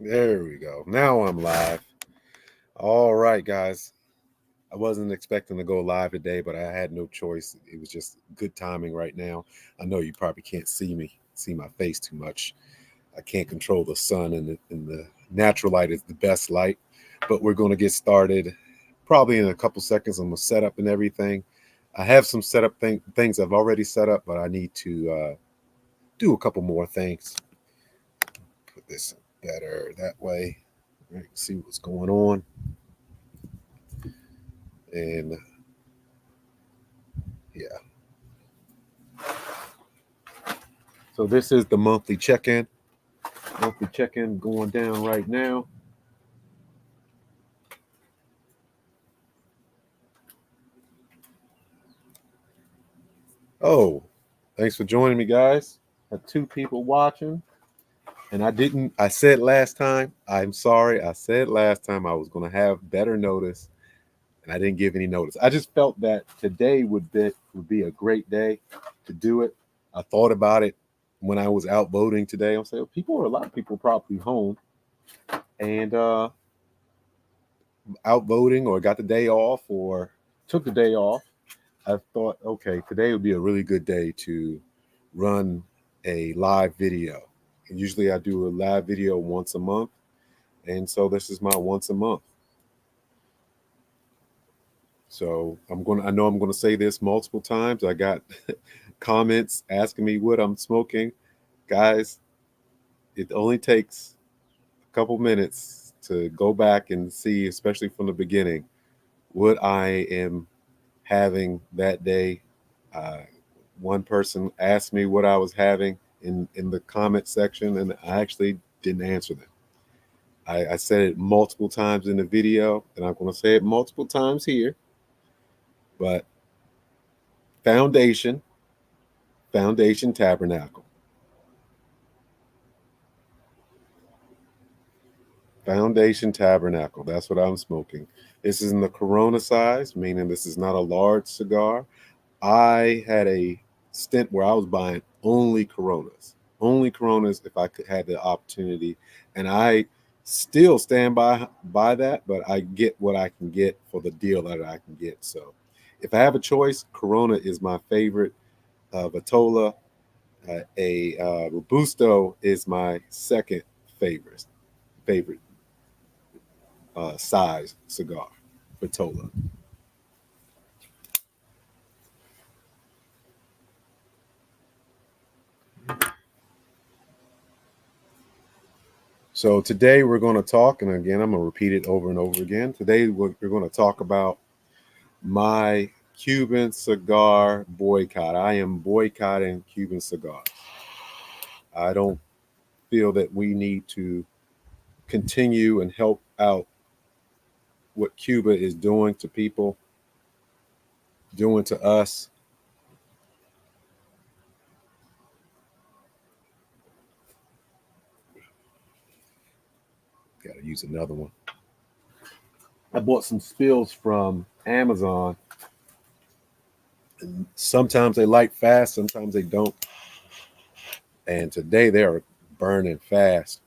There we go. Now I'm live. All right, guys. I wasn't expecting to go live today, but I had no choice. It was just good timing right now. I know you probably can't see my face too much. I can't control the sun, and the natural light is the best light. But we're going to get started probably in a couple seconds. I'm going to set up and everything. I have some setup things I've already set up, but I need to do a couple more things. Put this better that way. All right, see what's going on. And yeah, so this is the monthly check-in. Monthly check-in going down right now. Oh, thanks for joining me, guys. I have two people watching, and I said last time, I'm sorry, I said last time I was going to have better notice, and I didn't give any notice. I just felt that today would be a great day to do it. I thought about it when I was out voting today. I'm saying a lot of people probably home and out voting or got the day off or took the day off. I thought, okay, today would be a really good day to run a live video. And usually I do a live video once a month. And so this is my once a month. So I know I'm gonna say this multiple times. I got comments asking me what I'm smoking. Guys, it only takes a couple minutes to go back and see, especially from the beginning, what I am having that day. Uh, One person asked me what I was having in the comment section, and I actually didn't answer them. I said it multiple times in the video, and I'm going to say it multiple times here. But Foundation, Foundation Tabernacle, Foundation Tabernacle. That's what I'm smoking. This is in the Corona size, meaning this is not a large cigar. I had a stint where I was buying only Coronas if I could have the opportunity, and I still stand by that. But I get what I can get for the deal that I can get. So, if I have a choice, Corona is my favorite. Vitola, a Robusto is my second favorite size cigar. Vitola. So today we're going to talk, and again, I'm going to repeat it over and over again. Today we're going to talk about my Cuban cigar boycott. I am boycotting Cuban cigars. I don't feel that we need to continue and help out what Cuba is doing to people, doing to us. Got to use another one. I bought some spills from Amazon. And sometimes they light fast, sometimes they don't. And today they are burning fast.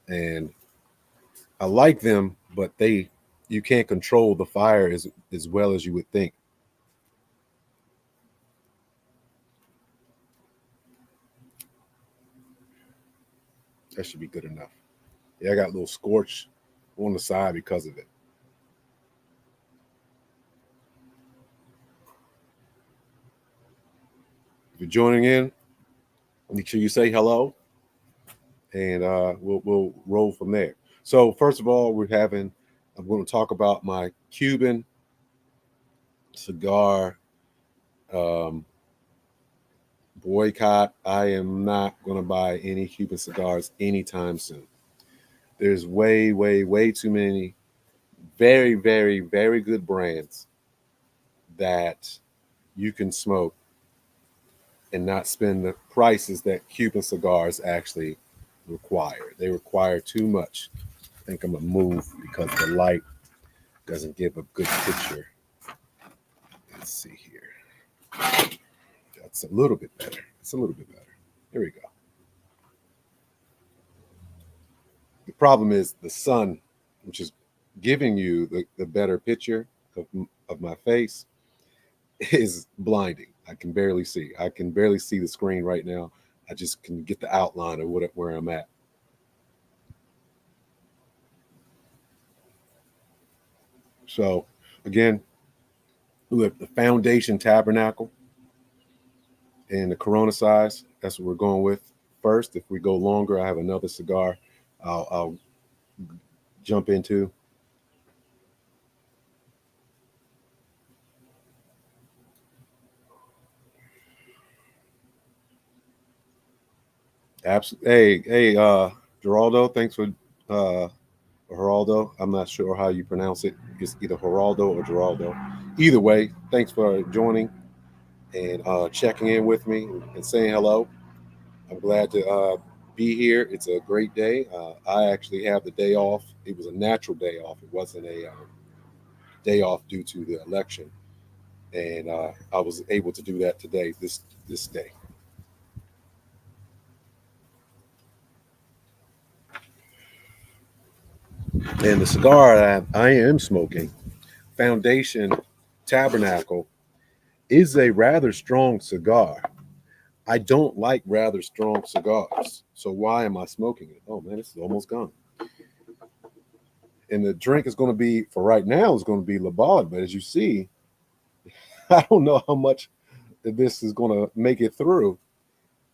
And I like them, but you can't control the fire as well as you would think. That should be good enough. Yeah, I got a little scorch on the side because of it. If you're joining in, make sure you say hello, and we'll roll from there. So first of all, I'm going to talk about my Cuban cigar um, boycott. I am not going to buy any Cuban cigars anytime soon. There's way too many very good brands that you can smoke and not spend the prices that Cuban cigars actually require. They require too much. I think I'm gonna move because the light doesn't give a good picture. Let's see here. That's a little bit better. It's a little bit better. Here we go. problem is the sun, which is giving you the better picture of my face, is blinding. I can barely see. I can barely see the screen right now. I just can get the outline of where I'm at. So again, we have the Foundation Tabernacle and the Corona size. That's what we're going with first. If we go longer, I have another cigar I'll jump into. Absolutely. Hey, Geraldo, thanks for Geraldo. I'm not sure how you pronounce it. It's either Geraldo or Geraldo. Either way, thanks for joining and checking in with me and saying hello. I'm glad to be here. It's a great day. I actually have the day off. It was a natural day off. It wasn't a day off due to the election, and I was able to do that today. This day. And the cigar I am smoking, Foundation Tabernacle, is a rather strong cigar. I don't like rather strong cigars. So why am I smoking it? Oh man, this is almost gone. And the drink is going to be, for right now, is going to be Labad. But as you see, I don't know how much this is going to make it through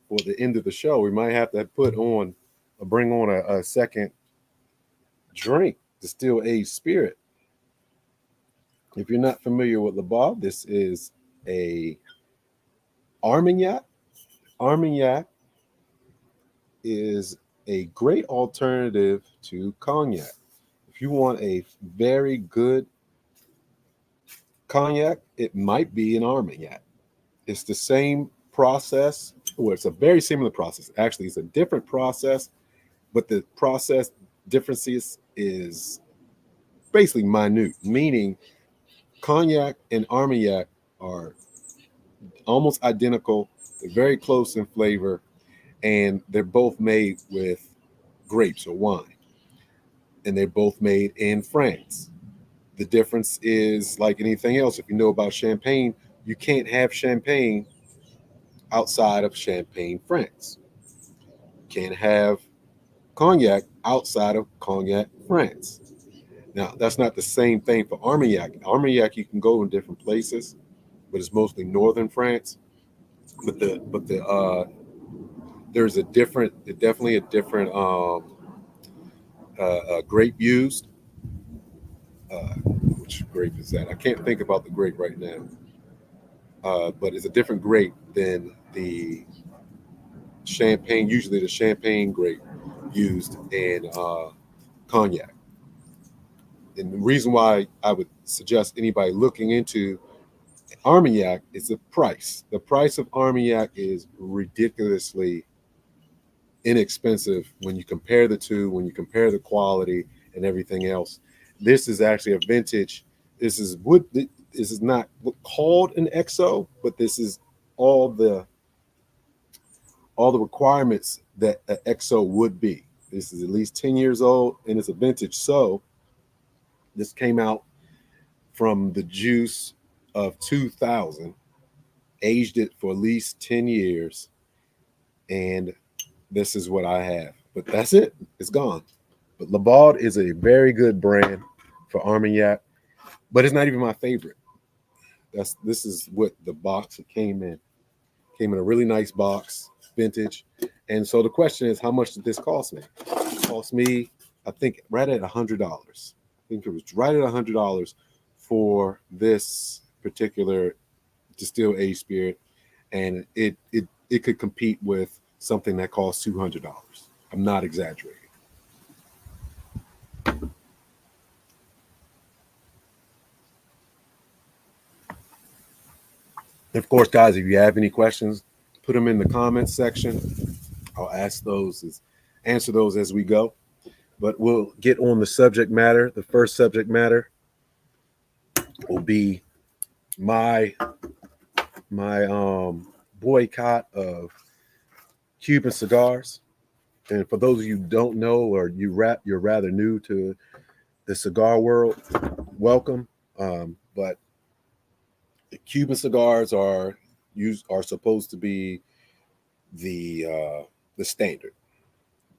for the end of the show. We might have to bring on a second drink, Distill Aged Spirit. If you're not familiar with Labad, this is a Armagnac. Armagnac is a great alternative to cognac. If you want a very good cognac, it might be an Armagnac. It's the same process, or it's a very similar process. Actually, it's a different process, but the process differences is basically minute, meaning cognac and Armagnac are almost identical. They're very close in flavor, and they're both made with grapes or wine. And they're both made in France. The difference is like anything else. If you know about champagne, you can't have champagne outside of Champagne, France. You can't have cognac outside of Cognac, France. Now, that's not the same thing for Armagnac. Armagnac, you can go in different places, but it's mostly northern France. But there's definitely a different grape used. Which grape is that? I can't think about the grape right now. But it's a different grape than the champagne, usually the champagne grape used in cognac. And the reason why I would suggest anybody looking into Armagnac is the price. The price of Armagnac is ridiculously inexpensive when you compare the two, when you compare the quality and everything else. This is actually a vintage. This is not called an XO, but this is all the requirements that an XO would be. This is at least 10 years old and it's a vintage. So this came out from the juice of 2000, aged it for at least 10 years, and this is what I have. But that's it. It's gone. But Labad is a very good brand for Armagnac, but it's not even my favorite. This is what the box it came in. Came in a really nice box, vintage. And so the question is, how much did this cost me? It cost me, I think, right at $100. I think it was right at $100 for this particular distilled aged spirit, and it could compete with something that costs $200. I'm not exaggerating. And of course, guys, if you have any questions, put them in the comments section. I'll answer those as we go. But we'll get on the subject matter. The first subject matter will be my boycott of Cuban cigars. And for those of you who don't know, or you're rather new to the cigar world, welcome. But Cuban cigars are supposed to be the standard.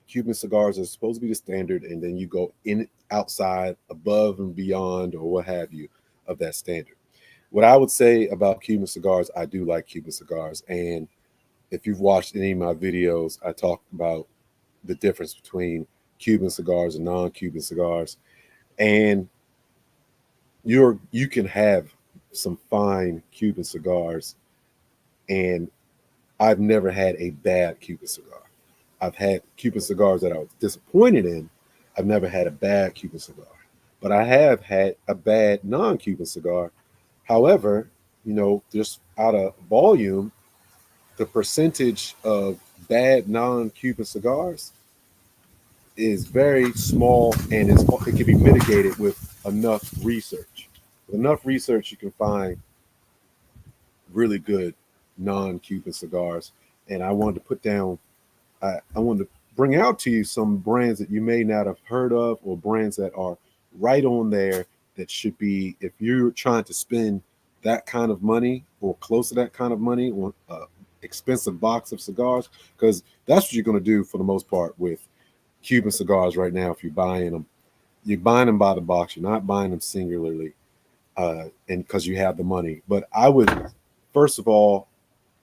Cuban cigars are supposed to be the standard, and then you go in outside, above and beyond, or what have you, of that standard. What I would say about Cuban cigars, I do like Cuban cigars, and if you've watched any of my videos, I talk about the difference between Cuban cigars and non-Cuban cigars, and you can have some fine Cuban cigars, and I've never had a bad Cuban cigar. I've had Cuban cigars that I was disappointed in. I've never had a bad Cuban cigar, but I have had a bad non-Cuban cigar. However, just out of volume, the percentage of bad non-Cuban cigars is very small, and it can be mitigated with enough research. With enough research, you can find really good non-Cuban cigars. And I wanted to I wanted to bring out to you some brands that you may not have heard of, or brands that are right on there that should be, if you're trying to spend that kind of money or close to that kind of money on an expensive box of cigars, because that's what you're going to do for the most part with Cuban cigars right now. If you're buying them, you're buying them by the box. You're not buying them singularly, and because you have the money. But I would, first of all,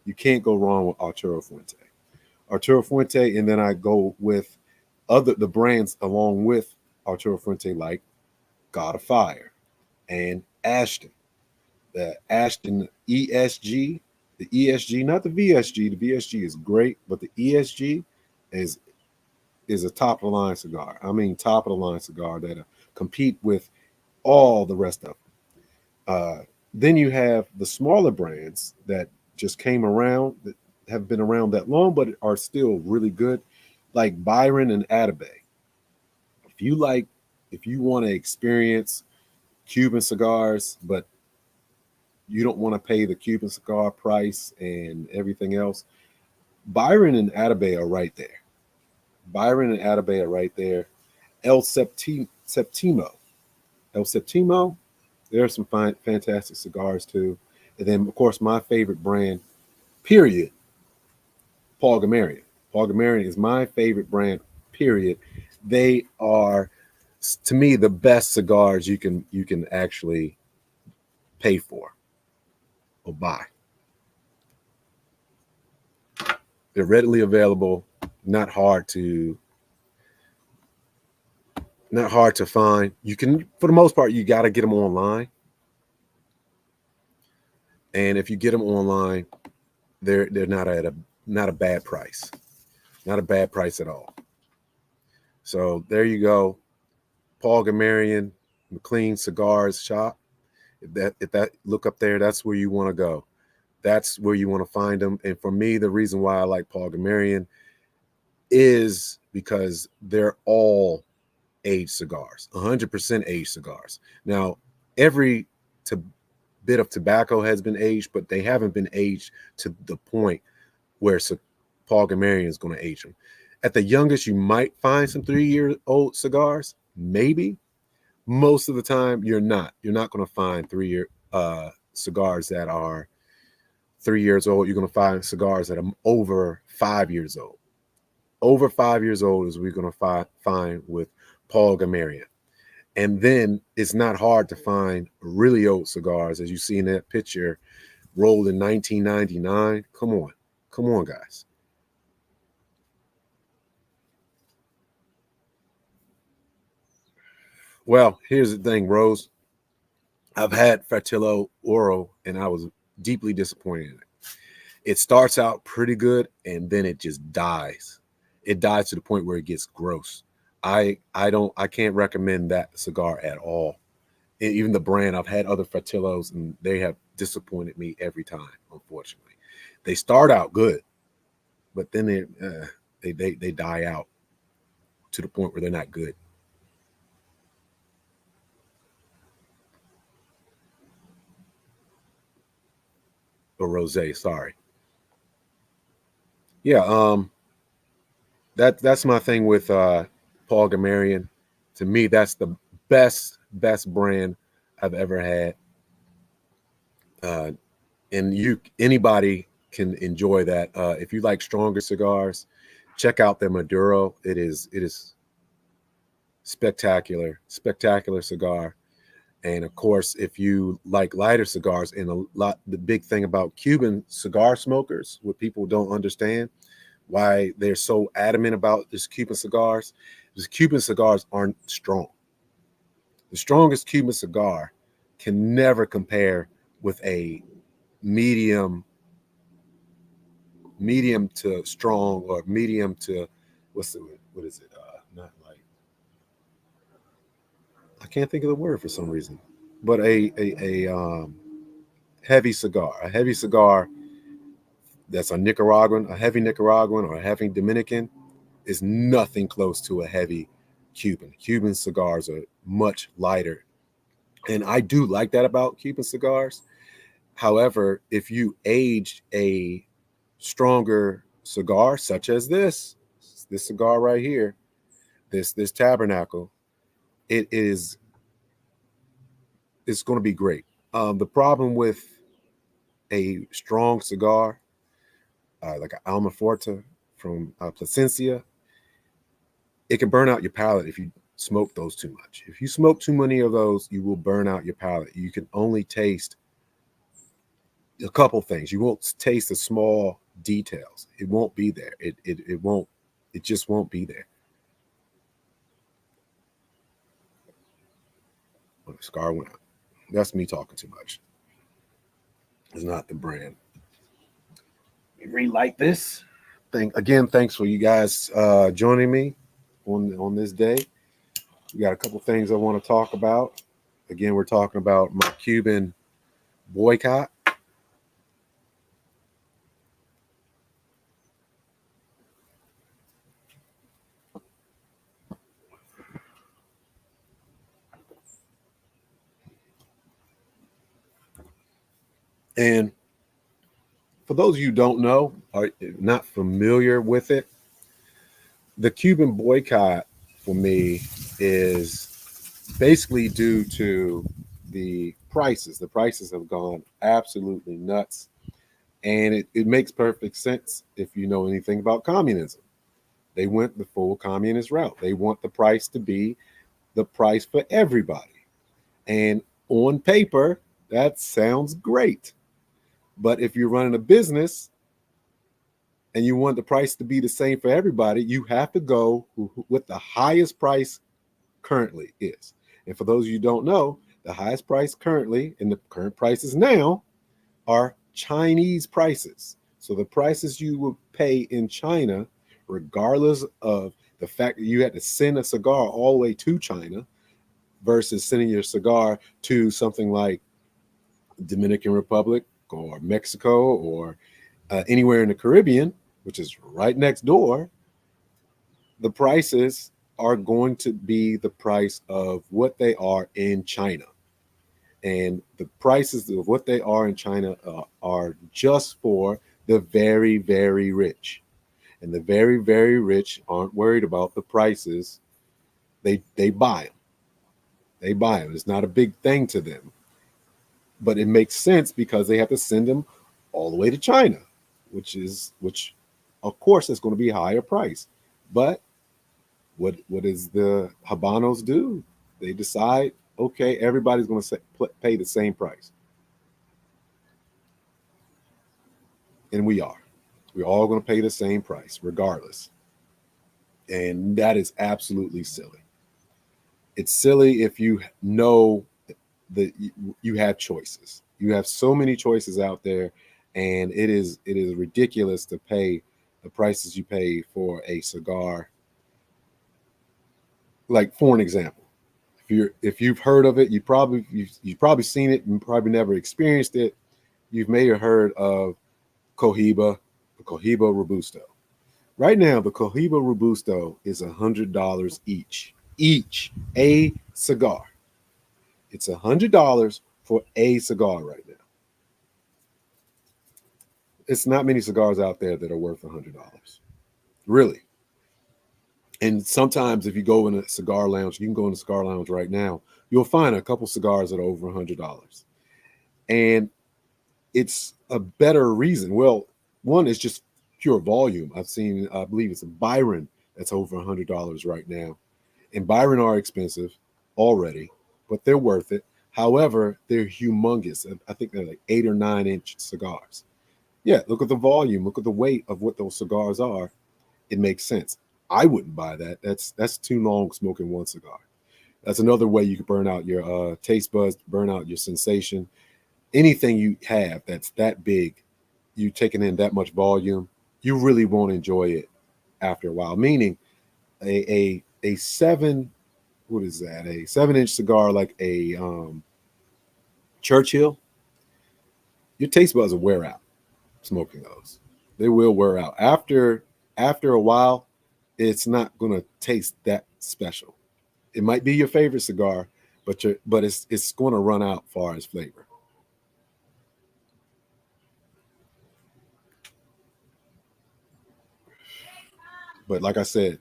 you can't go wrong with Arturo Fuente. Arturo Fuente, and then I go with the brands along with Arturo Fuente, like God of Fire and Ashton. The Ashton ESG, the ESG, not the VSG. The VSG is great, but the ESG is is a top of the line cigar. I mean, top of the line cigar that compete with all the rest of them. Then you have the smaller brands that just came around, that have been around that long but are still really good, like Byron and Atabey. If you like, if you want to experience Cuban cigars, but you don't want to pay the Cuban cigar price and everything else, Byron and Atabey are right there. Byron and Atabey are right there. El Septimo. El Septimo, there are some fine, fantastic cigars too. And then, of course, my favorite brand, period, Paul Gamarian. Paul Gamarian is my favorite brand, period. They are, to me, the best cigars you can actually pay for or buy. They're readily available, not hard to not hard to find. You can, for the most part, you got to get them online. And if you get them online, they're not a bad price, not a bad price at all. So there you go, Paul Gamarian, McLean Cigars Shop. If that look up there, that's where you want to go. That's where you want to find them. And for me, the reason why I like Paul Gamarian is because they're all aged cigars, 100% aged cigars. Now, every bit of tobacco has been aged, but they haven't been aged to the point where Paul Gamarian is going to age them. At the youngest, you might find some 3-year-old cigars, maybe. Most of the time, you're not. You're not going to find 3-year cigars that are 3 years old. You're going to find cigars that are over 5 years old. Over 5 years old is we're going to find with Paul Gamarian. And then it's not hard to find really old cigars, as you see in that picture, rolled in 1999. Come on, guys. Well, here's the thing, Rose. I've had Fratello Oro, and I was deeply disappointed in it. It starts out pretty good, and then it just dies. It dies to the point where it gets gross. I can't recommend that cigar at all. Even the brand, I've had other Fratellos, and they have disappointed me every time. Unfortunately, they start out good, but then they die out to the point where they're not good. Or rosé, sorry. Yeah. That's my thing with Paul Gamarian. To me, that's the best brand I've ever had. Uh, and anybody can enjoy that. If you like stronger cigars, check out their Maduro. It is spectacular cigar. And of course, if you like lighter cigars, and the big thing about Cuban cigar smokers, what people don't understand, why they're so adamant about this Cuban cigars, is Cuban cigars aren't strong. The strongest Cuban cigar can never compare with a medium medium to strong, or medium to what is it? Not like, I can't think of the word for some reason, but a heavy cigar. A heavy cigar that's a heavy Nicaraguan or a heavy Dominican is nothing close to a heavy Cuban. Cuban cigars are much lighter. And I do like that about Cuban cigars. However, if you aged a stronger cigar, such as this cigar right here, this Tabernacle, it is it's going to be great. The problem with a strong cigar, like an Alma Forte from Plasencia, it can burn out your palate if you smoke those too much. If you smoke too many of those, you will burn out your palate. You can only taste a couple things. You won't taste the small details. It won't be there. It won't. It just won't be there. When the cigar went out. That's me talking too much. It's not the brand. Relight this. Thanks for you guys joining me on this day. We got a couple things I want to talk about. Again, we're talking about my Cuban boycott. And for those of you who don't know, are not familiar with it, the Cuban boycott for me is basically due to the prices. The prices have gone absolutely nuts. And it makes perfect sense if you know anything about communism. They went the full communist route. They want the price to be the price for everybody. And on paper, that sounds great. But if you're running a business and you want the price to be the same for everybody, you have to go with the highest price currently is. And for those of you who don't know, the highest price currently, and the current prices now, are Chinese prices. So the prices you would pay in China, regardless of the fact that you had to send a cigar all the way to China versus sending your cigar to something like Dominican Republic or Mexico or anywhere in the Caribbean, which is right next door, the prices are going to be the price of what they are in China. And the prices of what they are in China are just for the very, very rich. And the very, very rich aren't worried about the prices. They buy them. They buy them. It's not a big thing to them. But it makes sense because they have to send them all the way to China, which of course is going to be a higher price. But what does the Habanos do? They decide, okay, everybody's going to pay the same price. And we are. We're all going to pay the same price regardless. And that is absolutely silly. It's silly if you know that you have choices. You have so many choices out there, and it is ridiculous to pay the prices you pay for a cigar. Like, for an example, if you've heard of it, you've probably seen it and probably never experienced it. You've may have heard of Cohiba, the Cohiba Robusto. Right now, the Cohiba Robusto is $100 each. A cigar. It's $100 for a cigar right now. It's not many cigars out there that are worth $100. Really. And sometimes if you go in a cigar lounge, you can go in a cigar lounge right now, you'll find a couple cigars that are over $100. And it's a better reason. Well, one is just pure volume. I've seen, I believe it's a Byron that's over $100 right now. And Byron are expensive already, but they're worth it. However, they're humongous. I think they're like 8 or 9 inch cigars. Yeah, look at the volume, look at the weight of what those cigars are. It makes sense. I wouldn't buy that. That's too long smoking one cigar. That's another way you could burn out your taste buds, burn out your sensation. Anything you have that's that big, you taking in that much volume, you really won't enjoy it after a while. Meaning a seven, what is that? A 7 inch cigar like a Churchill, your taste buds will wear out smoking those. They will wear out. After a while, it's not gonna taste that special. It might be your favorite cigar, but it's gonna run out far as flavor. But like I said,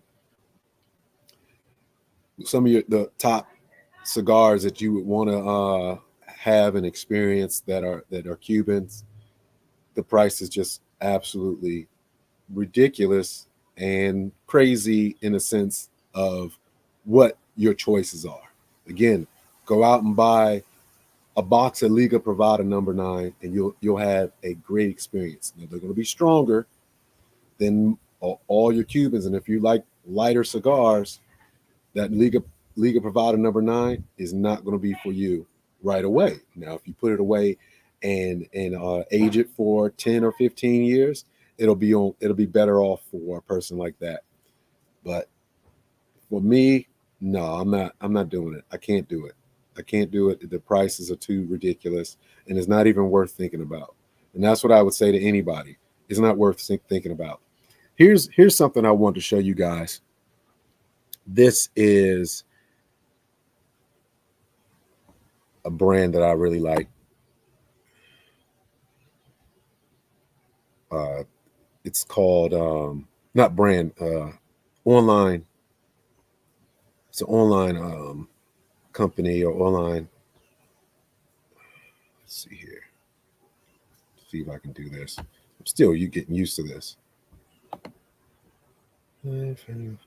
some of the top cigars that you would want to have and experience that are Cubans, the price is just absolutely ridiculous and crazy in a sense of what your choices are. Again, go out and buy a box of Liga Privada number 9, and you'll have a great experience. Now, they're going to be stronger than all your Cubans, and if you like lighter cigars, that Liga Privada number 9 is not going to be for you right away. Now, if you put it away and age it for 10 or 15 years, it'll be better off for a person like that. But for me, no, I'm not doing it. I can't do it. I can't do it. The prices are too ridiculous, and it's not even worth thinking about. And that's what I would say to anybody. It's not worth thinking about. Here's something I want to show you guys. This is a brand that I really like. Uh, it's called not brand, online. It's an online company or online. Let's see here. See if I can do this. I'm still you getting used to this.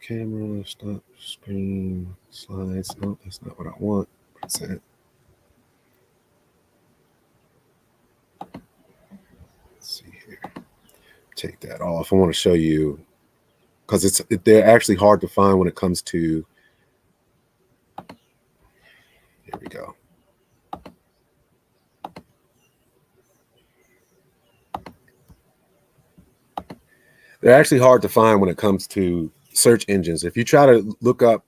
Camera, stop screen, slides. No, that's not what I want. Present. Let's see here. Take that off. I want to show you because they're actually hard to find when it comes to. Here we go. They're actually hard to find when it comes to search engines. If you try to look up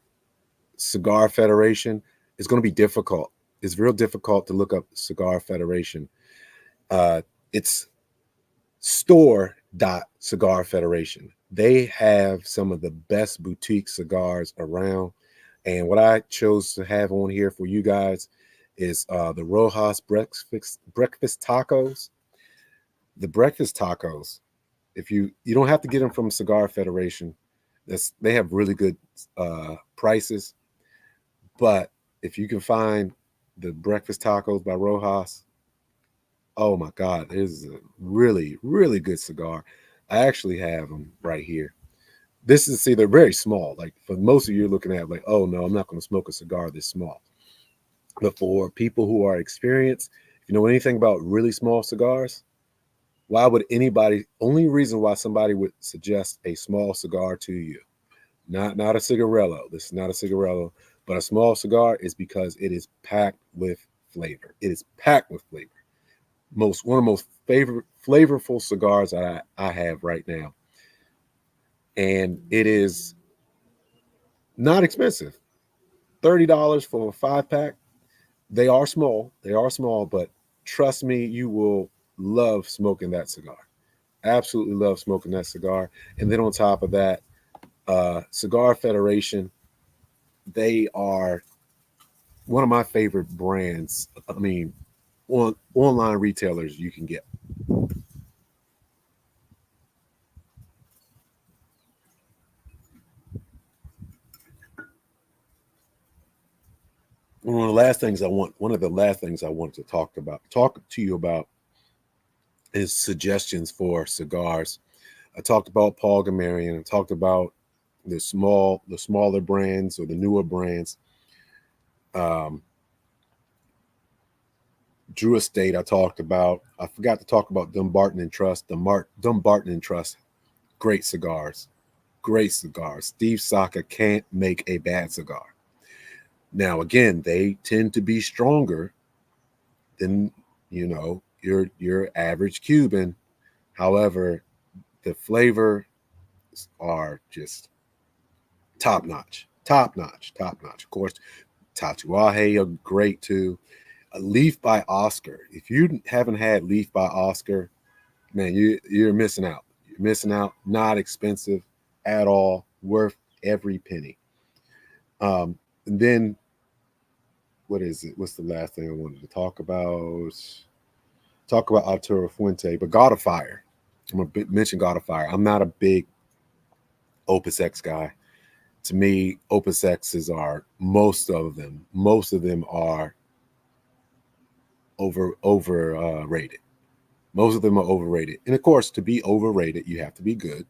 Cigar Federation, it's going to be difficult. It's real difficult to look up Cigar Federation. It's store.cigar federation. They have some of the best boutique cigars around. And what I chose to have on here for you guys is the Rojas breakfast tacos. The breakfast tacos, if you don't have to get them from Cigar Federation. They have really good prices. But if you can find the breakfast tacos by Rojas, oh my God, this is a really, really good cigar. I actually have them right here. See, they're very small. Like for most of you looking at like, oh no, I'm not going to smoke a cigar this small. But for people who are experienced, if you know anything about really small cigars, why would anybody, only reason why somebody would suggest a small cigar to you, not a cigarello. This is not a cigarello, but a small cigar is because it is packed with flavor. It is packed with flavor. One of the most flavorful cigars I have right now. And it is not expensive. $30 for a 5-pack. They are small, but trust me, you will love smoking that cigar. Absolutely love smoking that cigar. And then on top of that, Cigar Federation, they are one of my favorite brands. I mean, online retailers you can get. one of the last things I wanted to talk to you about is suggestions for cigars. I talked about Paul Gamarian. I talked about the smaller brands or the newer brands. Um, Drew Estate, I talked about. I forgot to talk about Dumbarton and Trust. Dumbarton and Trust, great cigars. Great cigars. Steve Saka can't make a bad cigar. Now, again, they tend to be stronger than your average Cuban. However, the flavor are just top notch, top notch, top notch. Of course, Tatuaje are great too. Leaf by Oscar. If you haven't had Leaf by Oscar, man, you're missing out. You're missing out. Not expensive at all. Worth every penny. And then what is it? What's the last thing I wanted to talk about? Talk about Arturo Fuente, but God of Fire. I'm gonna mention God of Fire. I'm not a big Opus X guy. To me, Opus X's are most of them. Most of them are overrated. Most of them are overrated, and of course, to be overrated, you have to be good.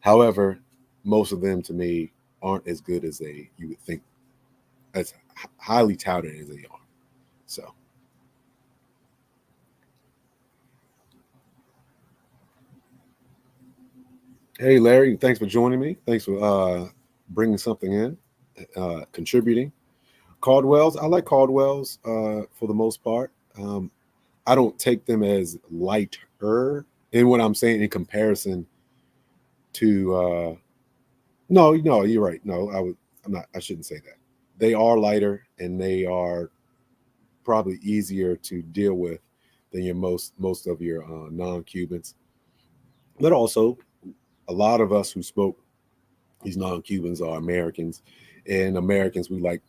However, most of them to me aren't as good as you would think, as highly touted as they are. So, hey Larry, thanks for joining me. Thanks for bringing something in, contributing. Caldwell's, I like Caldwell's for the most part. I don't take them as lighter in what I'm saying in comparison to. No, you're right. No, I'm not. I shouldn't say that. They are lighter and they are probably easier to deal with than your most of your non-Cubans. But also, a lot of us who smoke these non-Cubans are Americans, and Americans we like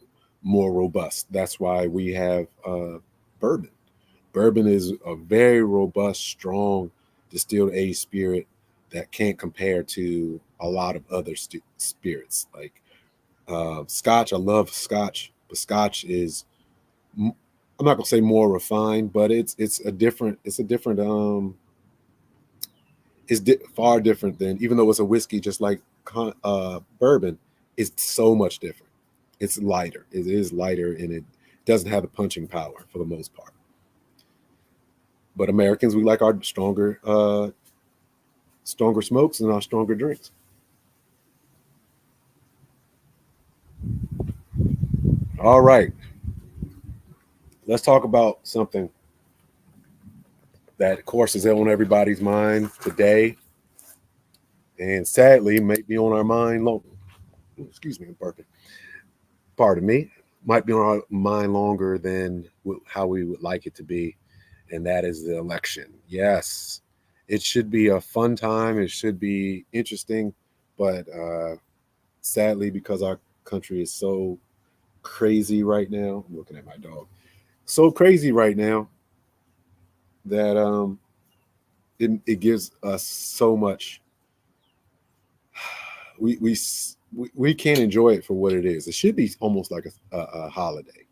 more robust. That's why we have bourbon. Bourbon is a very robust, strong distilled aged spirit that can't compare to a lot of other spirits. Like Scotch, I love Scotch, but Scotch is I'm not gonna say more refined, but far different than, even though it's a whiskey just like bourbon, it's so much different. It's lighter. It is lighter, and it doesn't have the punching power for the most part. But Americans, we like our stronger smokes and our stronger drinks. All right, let's talk about something that, of course, is on everybody's mind today, and sadly, may be on our mind long. Excuse me, I'm burping. Pardon me. Might be on our mind longer than how we would like it to be, and that is the election. Yes, it should be a fun time. It should be interesting, but sadly, because our country is so crazy right now, I'm looking at my dog. So crazy right now that it gives us so much. We can't enjoy it for what it is. It should be almost like a holiday.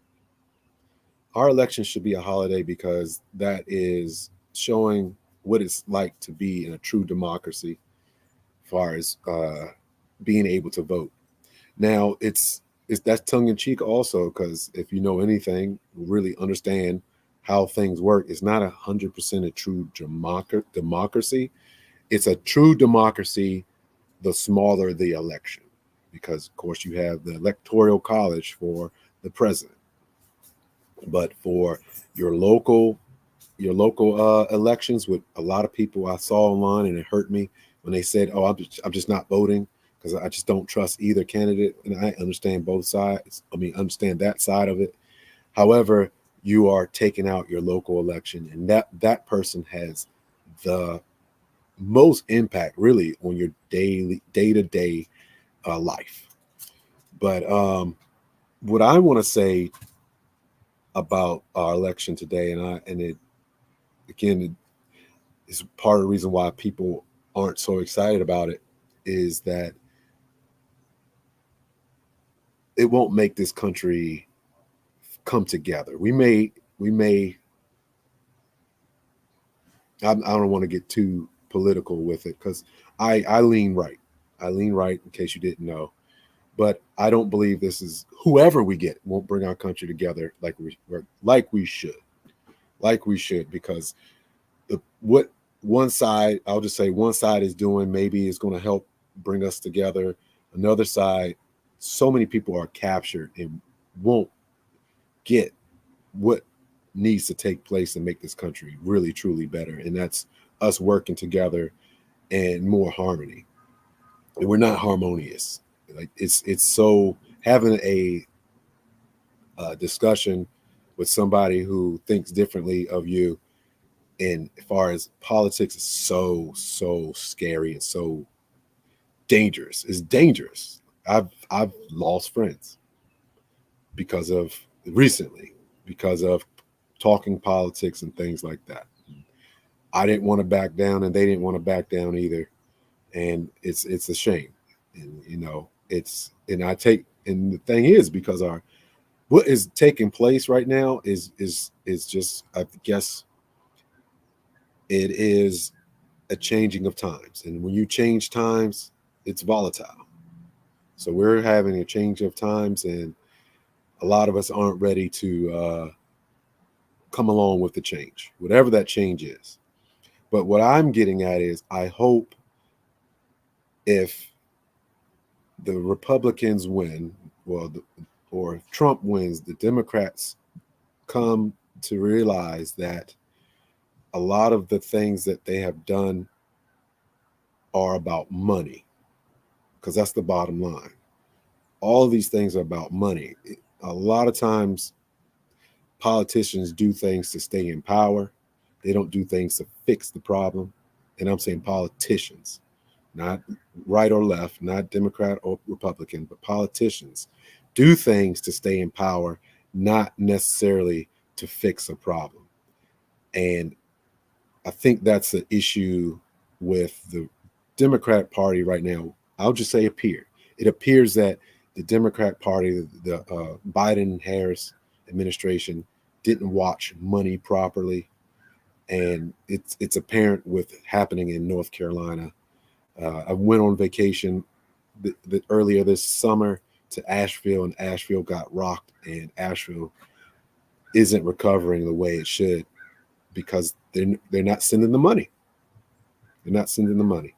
Our election should be a holiday because that is showing what it's like to be in a true democracy, as far as being able to vote. Now, it's that's tongue in cheek also, because if you know anything, really understand how things work. It's not 100% a true democracy. It's a true democracy the smaller the election, because of course you have the electoral college for the president, but for your local elections, with a lot of people I saw online, and it hurt me when they said, "Oh, I'm just not voting because I just don't trust either candidate." And I understand both sides. I mean, understand that side of it. However, you are taking out your local election, and that person has the most impact really on your day to day life. But what I want to say about our election today, and it again is part of the reason why people aren't so excited about it, is that it won't make this country come together. We may. I don't want to get too political with it because I lean right. I lean right. In case you didn't know, but I don't believe this is whoever we get won't bring our country together like we should because what one side, I'll just say one side is doing maybe is going to help bring us together. Another side, so many people are captured and won't get what needs to take place and make this country really truly better, and that's us working together and more harmony. And we're not harmonious. Like it's so having a discussion with somebody who thinks differently of you, and as far as politics is so scary and so dangerous. It's dangerous. I've lost friends because of recently because of talking politics and things like that. I didn't want to back down, and they didn't want to back down either, and it's a shame. And it's and I take and the thing is because our what is taking place right now is just I guess it is a changing of times, and when you change times, it's volatile. So we're having a change of times, and a lot of us aren't ready to come along with the change, whatever that change is. But what I'm getting at is, I hope if the Republicans win, or if Trump wins, the Democrats come to realize that a lot of the things that they have done are about money, because that's the bottom line. All of these things are about money. A lot of times, politicians do things to stay in power. They don't do things to fix the problem. And I'm saying politicians, not right or left, not Democrat or Republican, but politicians do things to stay in power, not necessarily to fix a problem. And I think that's the issue with the Democratic Party right now. I'll just say it appears that the Democrat Party, the Biden Harris administration, didn't watch money properly, and it's apparent with happening in North Carolina. I went on vacation earlier this summer to Asheville, and Asheville got rocked, and Asheville isn't recovering the way it should because they're not sending the money. They're not sending the money,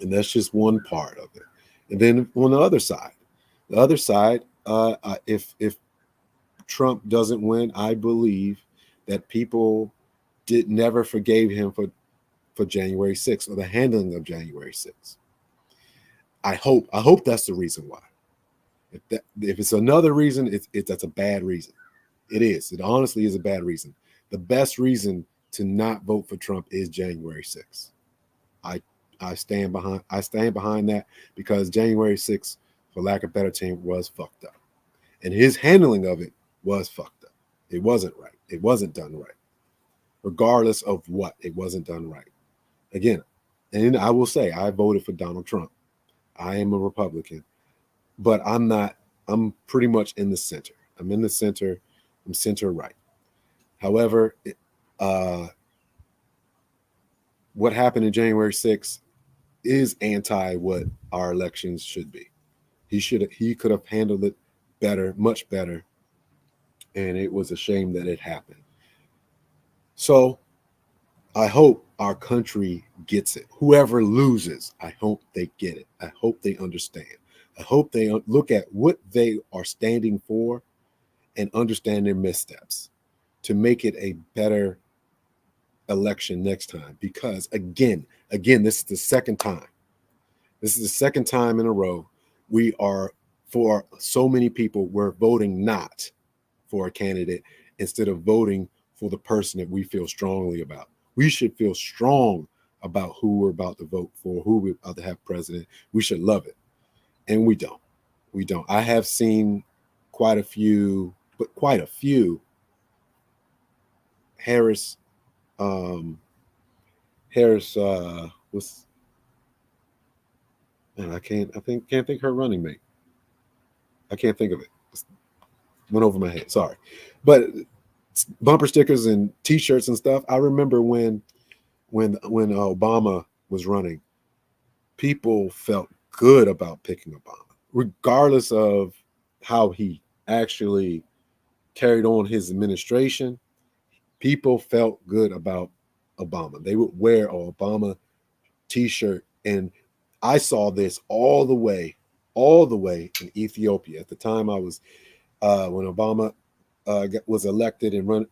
and that's just one part of it. And then on the other side, if Trump doesn't win, I believe that people did never forgave him for January 6th or the handling of January 6th. I hope that's the reason why. If it's another reason, that's a bad reason. It is. It honestly is a bad reason. The best reason to not vote for Trump is January 6th. I I stand behind that because January 6th, for lack of better term, was fucked up. And his handling of it was fucked up. It wasn't right. It wasn't done right. Regardless of what, it wasn't done right. Again, and I will say I voted for Donald Trump. I am a Republican, but I'm pretty much in the center. I'm in the center. I'm center right. However, uh, what happened in January 6th is anti what our elections should be. He could have handled it better, much better, and it was a shame that it happened. So I hope our country gets it. Whoever loses, I hope they get it. I hope they understand. I hope they look at what they are standing for and understand their missteps to make it a better election next time. Because again, this is the second time. This is the second time in a row we are, for so many people, we're voting not for a candidate instead of voting for the person that we feel strongly about. We should feel strong about who we're about to vote for, who we're about to have president. We should love it. And we don't. We don't. I have seen quite a few Harris, um, Harris, was, man, can't think her running mate. I can't think of it. Went over my head. Sorry, but bumper stickers and T-shirts and stuff. I remember when Obama was running, people felt good about picking Obama, regardless of how he actually carried on his administration. People felt good about Obama. They would wear an Obama T-shirt, and I saw this all the way in Ethiopia. At the time, I was when Obama was elected and run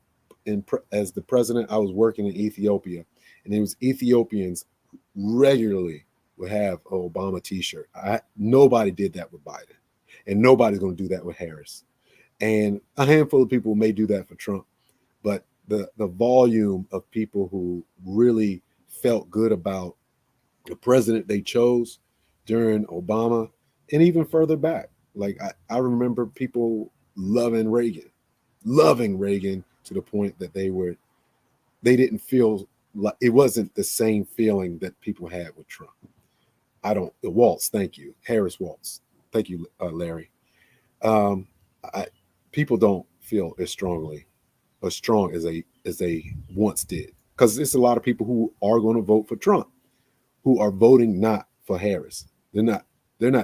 as the president. I was working in Ethiopia, and it was Ethiopians regularly would have an Obama T-shirt. Nobody did that with Biden, and nobody's going to do that with Harris. And a handful of people may do that for Trump, but the volume of people who really felt good about the president they chose during Obama and even further back. Like I remember people loving Reagan to the point that they didn't feel like it wasn't the same feeling that people had with Trump. I don't Waltz, thank you. Harris Waltz. Thank you, Larry. Um, I, People don't feel as strong as they once did. Because there's a lot of people who are going to vote for Trump, who are voting not for Harris. They're not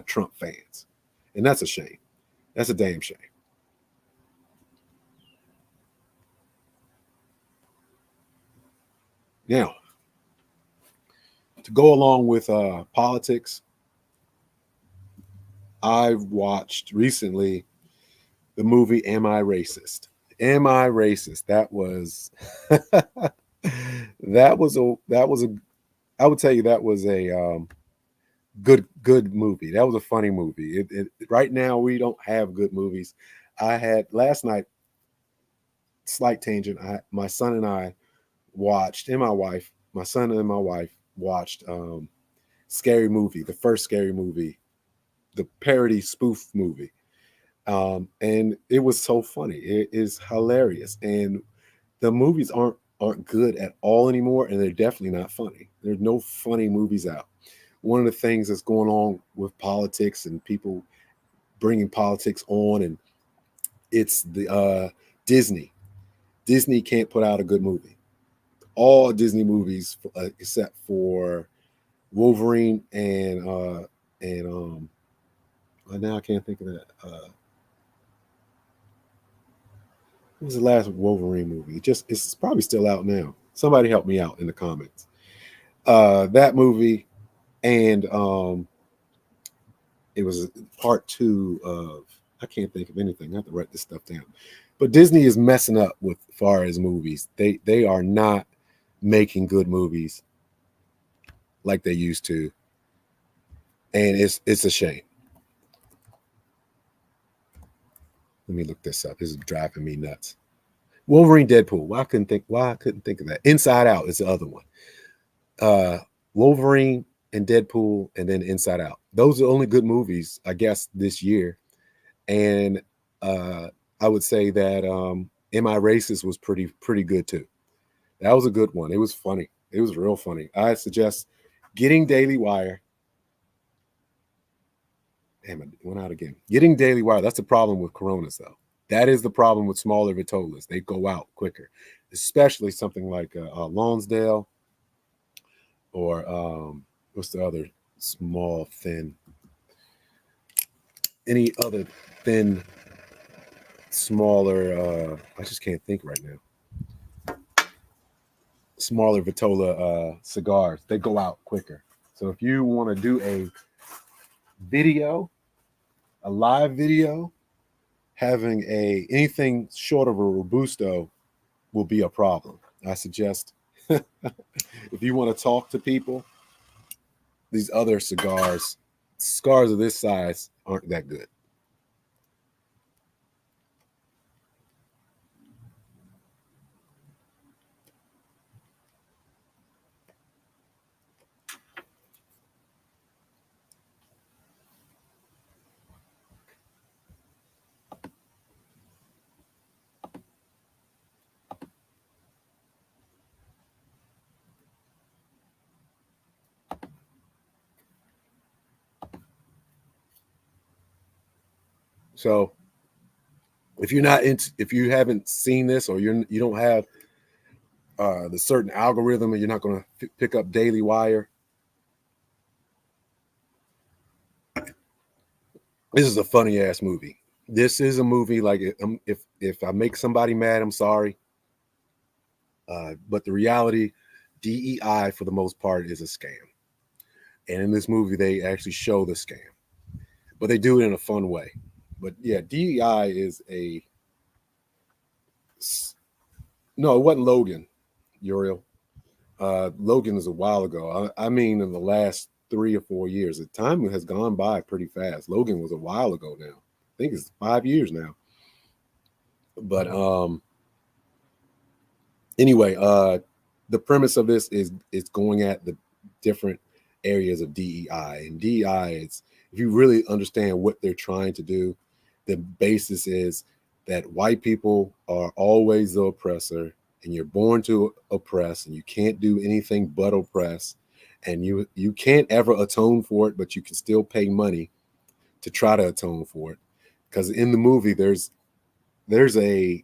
Trump fans. And that's a shame. That's a damn shame. Now, to go along with politics, I watched recently the movie Am I Racist? Am I Racist? That was that was a I would tell you that was a good movie. That was a funny movie. Right now we don't have good movies. I had last night, slight tangent. My son and I watched, and my son and my wife watched Scary Movie, the first Scary Movie, the parody spoof movie. And it was so funny. It is hilarious. And the movies aren't good at all anymore, and they're definitely not funny. There's no funny movies out. One of the things that's going on with politics and people bringing politics on, and it's the Disney. Disney can't put out a good movie. All Disney movies, except for Wolverine and now I can't think of that. What was the last Wolverine movie? It's probably still out now. Somebody help me out in the comments. That movie, and it was part two of, I can't think of anything. I have to write this stuff down. But Disney is messing up with far as movies. They are not making good movies like they used to, and it's a shame. Let me look this up. This is driving me nuts. Wolverine, Deadpool. Why I couldn't think of that. Inside Out is the other one. Wolverine and Deadpool, and then Inside Out. Those are the only good movies, I guess, this year. And I would say that Am I Racist was pretty good too. That was a good one. It was funny. It was real funny. I suggest getting Daily Wire. Damn, it went out again. Getting Daily Wire. That's the problem with Coronas, though. That is the problem with smaller Vitolas. They go out quicker, especially something like Lonsdale or what's the other small, thin, any other thin, smaller, I just can't think right now. Smaller Vitola cigars, they go out quicker. So if you want to do a live video, having anything short of a Robusto will be a problem. I suggest if you want to talk to people, these other cigars of this size aren't that good. So If you're not into, if you haven't seen this, or you don't have the certain algorithm, and you're not going to pick up Daily Wire, this is a funny ass movie. This is a movie like, if I make somebody mad, I'm sorry. But the reality, DEI for the most part is a scam. And in this movie, they actually show the scam, but they do it in a fun way. But yeah, DEI is a, no, it wasn't Logan, Uriel. Logan is a while ago. I mean, in the last 3 or 4 years, the time has gone by pretty fast. Logan was a while ago now. I think it's 5 years now. But anyway, the premise of this is going at the different areas of DEI. And DEI is, if you really understand what they're trying to do, the basis is that white people are always the oppressor, and you're born to oppress, and you can't do anything but oppress, and you can't ever atone for it, but you can still pay money to try to atone for it. Because in the movie, there's a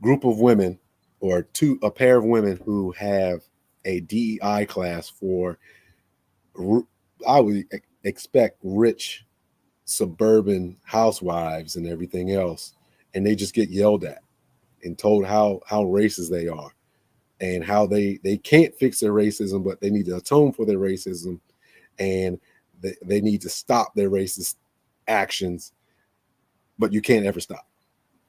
group of women, or a pair of women who have a DEI class for, I would expect, rich suburban housewives and everything else, and they just get yelled at and told how racist they are, and how they can't fix their racism, but they need to atone for their racism, and they need to stop their racist actions, but you can't ever stop.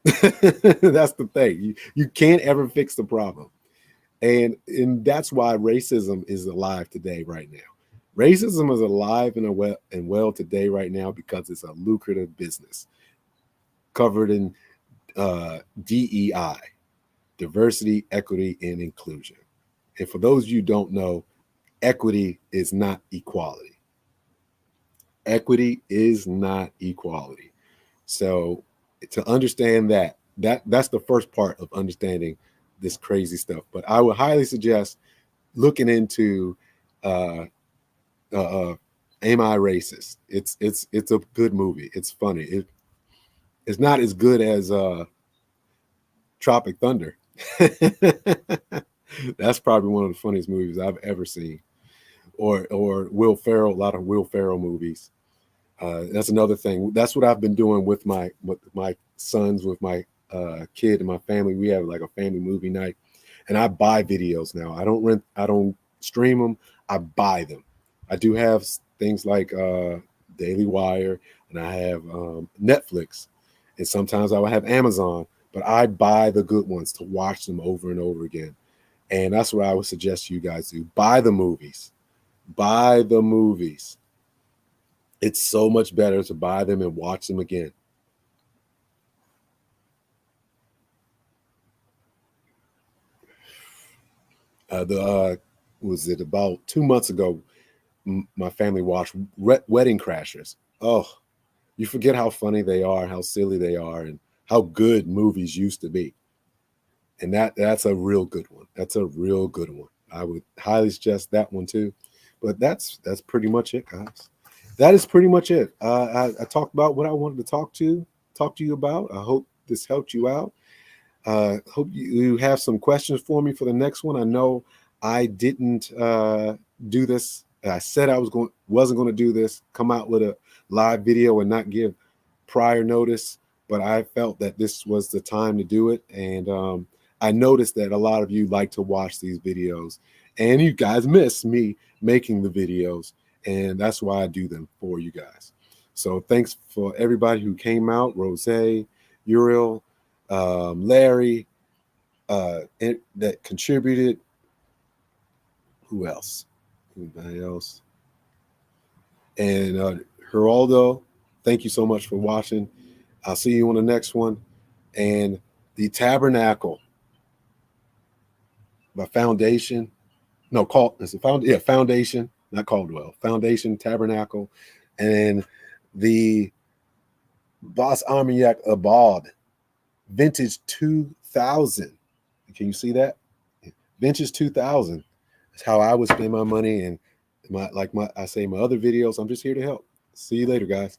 That's the thing. You can't ever fix the problem. And that's why racism is alive today, right now. Racism is alive and well today, right now, because it's a lucrative business covered in DEI, diversity, equity, and inclusion. And for those of you who don't know, equity is not equality. Equity is not equality. So to understand that's the first part of understanding this crazy stuff. But I would highly suggest looking into Am I Racist? It's a good movie. It's funny. It's not as good as Tropic Thunder. That's probably one of the funniest movies I've ever seen. Or Will Ferrell, a lot of Will Ferrell movies. That's another thing. That's what I've been doing with my sons, with my kid and my family. We have like a family movie night, and I buy videos now. I don't rent. I don't stream them. I buy them. I do have things like Daily Wire, and I have Netflix, and sometimes I will have Amazon. But I buy the good ones to watch them over and over again, and that's what I would suggest you guys do. Buy the movies. Buy the movies. It's so much better to buy them and watch them again. Was it about 2 months ago? My family watched Wedding Crashers. Oh, you forget how funny they are, how silly they are, and how good movies used to be. And that's a real good one. That's a real good one. I would highly suggest that one too. But that's pretty much it, guys. That is pretty much it. I talked about what I wanted to talk to you about. I hope this helped you out. Hope you have some questions for me for the next one. I know I didn't do this. I said I wasn't going to do this, come out with a live video and not give prior notice, but I felt that this was the time to do it. And I noticed that a lot of you like to watch these videos, and you guys miss me making the videos, and that's why I do them for you guys. So thanks for everybody who came out: Rose, Uriel, Larry, that contributed. Who else? Anybody else? And Geraldo, thank you so much for watching. I'll see you on the next one. And the Tabernacle by Foundation. No, Foundation, not Caldwell. Foundation, Tabernacle, and the Boss Armagnac Abad Vintage 2000. Can you see that? Vintage 2000. That's how I would spend my money. And my other videos, I'm just here to help. See you later, guys.